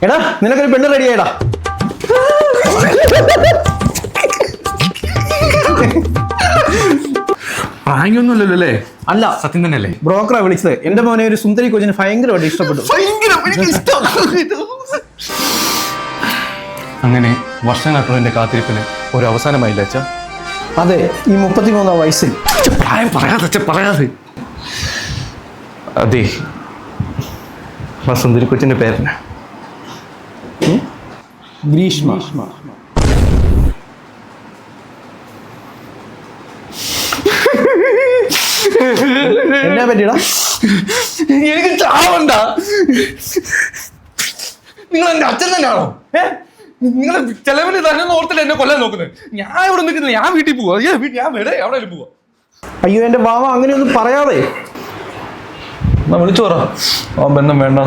എടാ നിനക്കൊരു പെണ്ണ് റെഡിയായിടാ. പ്രായൊന്നുമല്ലല്ലോ അല്ലേ? അല്ല, സത്യം തന്നെ അല്ലേ? ബ്രോക്കറാ വിളിച്ചത്. എന്റെ മോനെ ഒരു സുന്ദരി കൊച്ചിന് ഭയങ്കരമായിട്ട് ഇഷ്ടപ്പെട്ടു. അങ്ങനെ വർഷങ്ങൾക്കുള്ള എന്റെ കാത്തിരിപ്പിന് ഒരു അവസാനമായില്ല അച്ഛാ. അതെ, ഈ 33 വയസ്സിൽ. പ്രായം പറയാതെ അതെ, ആ സുന്ദരി കൊച്ചിന്റെ പേരന ഗ്രീഷ്മ. എന്നാ പറ്റിയടാ? എനിക്ക് ചാവണ്ട. നിങ്ങൾ എന്റെ അച്ഛൻ തന്നെയാണോ? നിങ്ങൾ ചെലവിന് തന്നെ ഓർത്തില്ല എന്നെ കൊല്ലാൻ നോക്കുന്നത്. ഞാൻ ഇവിടെ നിൽക്കുന്നില്ല, ഞാൻ വീട്ടിൽ പോവാ. ഞാൻ എവിടെ പോവാ? അയ്യോ എന്റെ വാവ അങ്ങനെയൊന്നും പറയാതെ. വിളിച്ചു പറ, ആ ബന്ധം വേണ്ട.